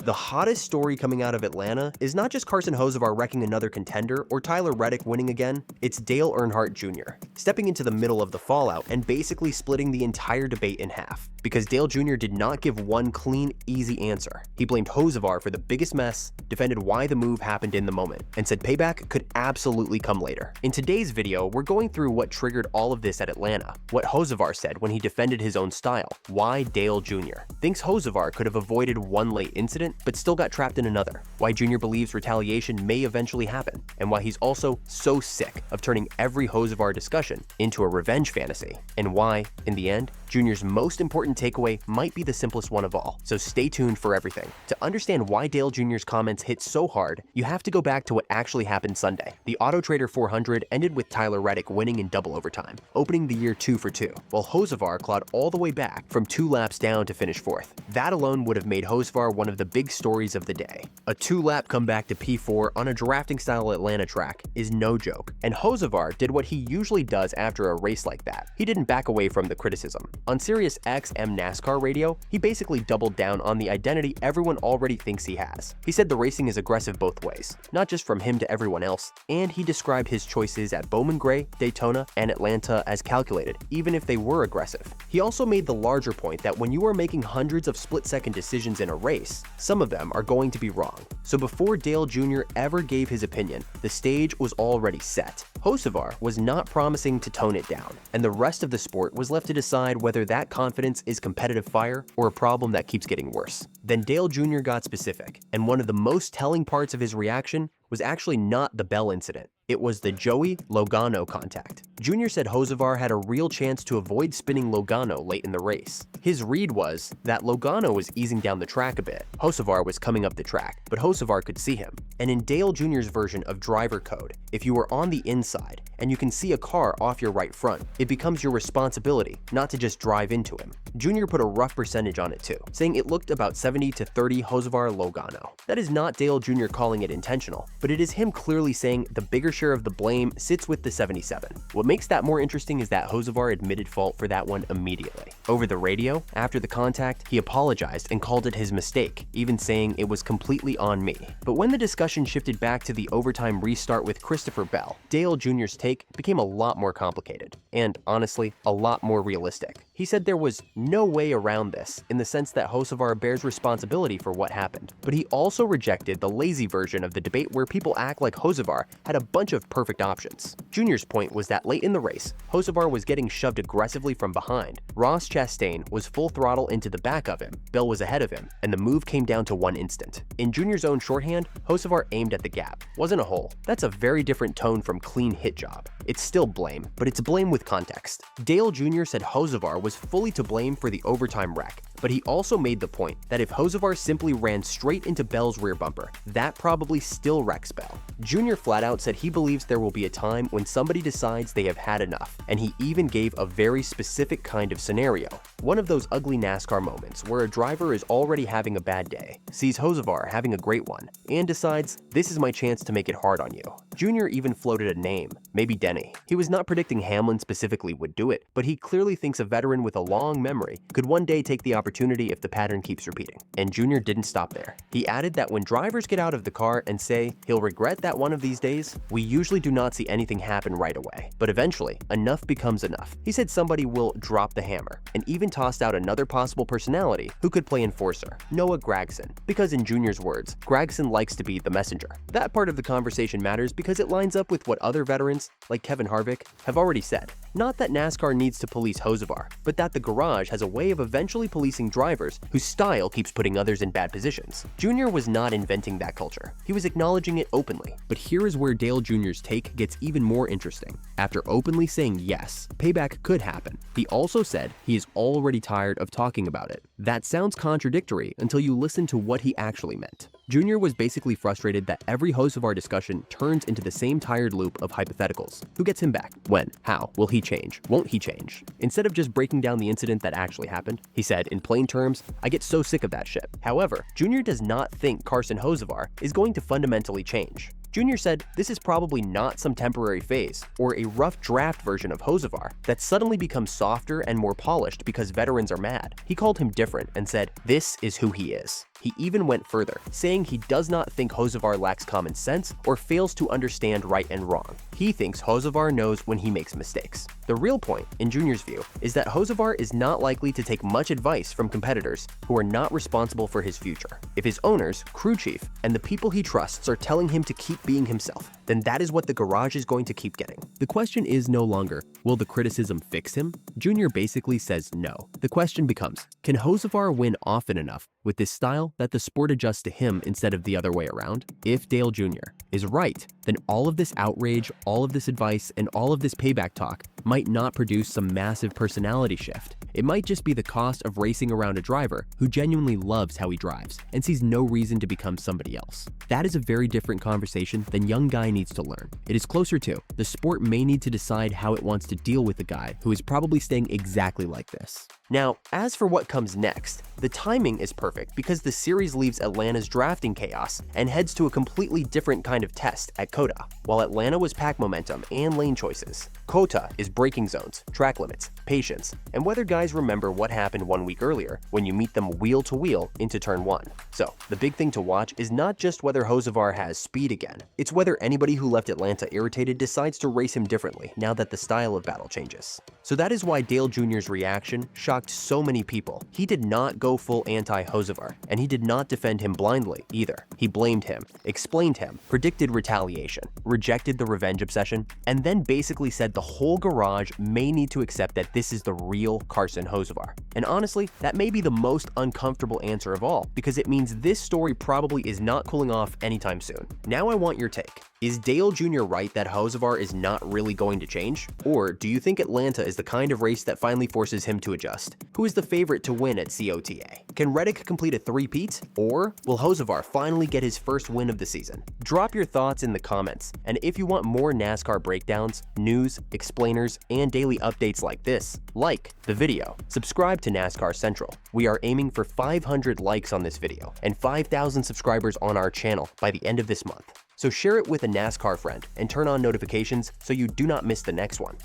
The hottest story coming out of Atlanta is not just Carson Hocevar wrecking another contender or Tyler Reddick winning again, it's Dale Earnhardt Jr. stepping into the middle of the fallout and basically splitting the entire debate in half. Because Dale Jr. did not give one clean, easy answer. He blamed Hocevar for the biggest mess, defended why the move happened in the moment, and said payback could absolutely come later. In today's video, we're going through what triggered all of this at Atlanta, what Hocevar said when he defended his own style, why Dale Jr. thinks Hocevar could have avoided one late incident but still got trapped in another, why Jr. believes retaliation may eventually happen, and why he's also so sick of turning every Hocevar discussion into a revenge fantasy, and why, in the end, Jr.'s most important takeaway might be the simplest one of all. So stay tuned for everything. To understand why Dale Jr.'s comments hit so hard, you have to go back to what actually happened Sunday. The Autotrader 400 ended with Tyler Reddick winning in double overtime, opening the year 2 for 2, while Hocevar clawed all the way back from 2 laps down to finish 4th. That alone would have made Hocevar one of the big stories of the day. A 2-lap comeback to P4 on a drafting-style Atlanta track is no joke, and Hocevar did what he usually does after a race like that. He didn't back away from the criticism. On SiriusXM NASCAR radio, he basically doubled down on the identity everyone already thinks he has. He said the racing is aggressive both ways, not just from him to everyone else, and he described his choices at Bowman Gray, Daytona, and Atlanta as calculated, even if they were aggressive. He also made the larger point that when you are making hundreds of split-second decisions in a race, some of them are going to be wrong. So before Dale Jr. ever gave his opinion, the stage was already set. Hocevar was not promising to tone it down, and the rest of the sport was left to decide whether that confidence is competitive fire or a problem that keeps getting worse. Then Dale Jr. got specific, and one of the most telling parts of his reaction was actually not the Bell incident. It was the Joey Logano contact. Jr. said Hocevar had a real chance to avoid spinning Logano late in the race. His read was that Logano was easing down the track a bit. Hocevar was coming up the track, but Hocevar could see him. And in Dale Jr.'s version of driver code, if you are on the inside and you can see a car off your right front, it becomes your responsibility not to just drive into him. Jr. put a rough percentage on it too, saying it looked about 70 to 30 Hocevar Logano. That is not Dale Jr. calling it intentional, but it is him clearly saying the bigger share of the blame sits with the 77. What makes that more interesting is that Hocevar admitted fault for that one immediately. Over the radio, after the contact, he apologized and called it his mistake, even saying it was completely on me. But when the discussion shifted back to the overtime restart with Christopher Bell, Dale Jr.'s take became a lot more complicated, and honestly, a lot more realistic. He said there was no way around this, in the sense that Hocevar bears responsibility for what happened. But he also rejected the lazy version of the debate where people act like Hocevar had a bunch of perfect options. Jr.'s point was that late in the race, Hocevar was getting shoved aggressively from behind. Ross Chastain was full throttle into the back of him, Bell was ahead of him, and the move came down to 1 instant. In Jr.'s own shorthand, Hocevar aimed at the gap. Wasn't a hole. That's a very different tone from clean hit job. It's still blame, but it's blame with context. Dale Jr. said Hocevar was fully to blame for the overtime wreck, but he also made the point that if Hocevar simply ran straight into Bell's rear bumper, that probably still wrecks Bell. Jr. flat out said he believes there will be a time when somebody decides they have had enough, and he even gave a very specific kind of scenario. One of those ugly NASCAR moments where a driver is already having a bad day, sees Hocevar having a great one, and decides, this is my chance to make it hard on you. Jr. even floated a name, maybe Denny. He was not predicting Hamlin specifically would do it, but he clearly thinks a veteran with a long memory could one day take the opportunity if the pattern keeps repeating. And Jr. didn't stop there. He added that when drivers get out of the car and say he'll regret that one of these days, we usually do not see anything happen right away. But eventually, enough becomes enough. He said somebody will drop the hammer, and even tossed out another possible personality who could play enforcer, Noah Gragson, because in Jr.'s words, Gragson likes to be the messenger. That part of the conversation matters because it lines up with what other veterans, like Kevin Harvick, have already said. Not that NASCAR needs to police Hocevar, but that the garage has a way of eventually policing drivers whose style keeps putting others in bad positions. Jr. was not inventing that culture. He was acknowledging it openly. But here is where Dale Jr.'s take gets even more interesting. After openly saying yes, payback could happen, he also said he is already tired of talking about it. That sounds contradictory until you listen to what he actually meant. Jr. was basically frustrated that every Hocevar discussion turns into the same tired loop of hypotheticals. Who gets him back? When? How? Will he change? Won't he change? Instead of just breaking down the incident that actually happened, he said, in plain terms, I get so sick of that shit. However, Jr. does not think Carson Hocevar is going to fundamentally change. Jr. said this is probably not some temporary phase or a rough draft version of Hocevar that suddenly becomes softer and more polished because veterans are mad. He called him different and said, this is who he is. He even went further, saying he does not think Hocevar lacks common sense or fails to understand right and wrong. He thinks Hocevar knows when he makes mistakes. The real point, in Junior's view, is that Hocevar is not likely to take much advice from competitors who are not responsible for his future. If his owners, crew chief, and the people he trusts are telling him to keep being himself, then that is what the garage is going to keep getting. The question is no longer, will the criticism fix him? Junior basically says no. The question becomes, can Hocevar win often enough with this style that the sport adjusts to him instead of the other way around? If Dale Jr. is right, then all of this outrage, all of this advice, and all of this payback talk might not produce some massive personality shift. It might just be the cost of racing around a driver who genuinely loves how he drives and sees no reason to become somebody else. That is a very different conversation than young guy needs to learn. It is closer to, the sport may need to decide how it wants to deal with the guy who is probably staying exactly like this. Now, as for what comes next, the timing is perfect because the series leaves Atlanta's drafting chaos and heads to a completely different kind of test at COTA. While Atlanta was pack momentum and lane choices, COTA is braking zones, track limits, patience, and whether guys remember what happened 1 week earlier when you meet them wheel to wheel into turn 1. So, the big thing to watch is not just whether Hocevar has speed again, it's whether anybody who left Atlanta irritated decides to race him differently now that the style of battle changes. So that is why Dale Jr.'s reaction shocked so many people. He did not go full anti-Hocevar, and he did not defend him blindly either. He blamed him, explained him, predicted retaliation, rejected the revenge obsession, and then basically said the whole garage may need to accept that this is the real Carson Hocevar. And honestly, that may be the most uncomfortable answer of all, because it means this story probably is not cooling off anytime soon. Now I want your take. Is Dale Jr. right that Hocevar is not really going to change? Or do you think Atlanta is the kind of race that finally forces him to adjust? Who is the favorite to win at COTA? Can Reddick complete a three-peat? Or will Hocevar finally get his first win of the season? Drop your thoughts in the comments, and if you want more NASCAR breakdowns, news, explainers, and daily updates like this, like the video. Subscribe to NASCAR Central. We are aiming for 500 likes on this video and 5,000 subscribers on our channel by the end of this month. So share it with a NASCAR friend and turn on notifications so you do not miss the next one.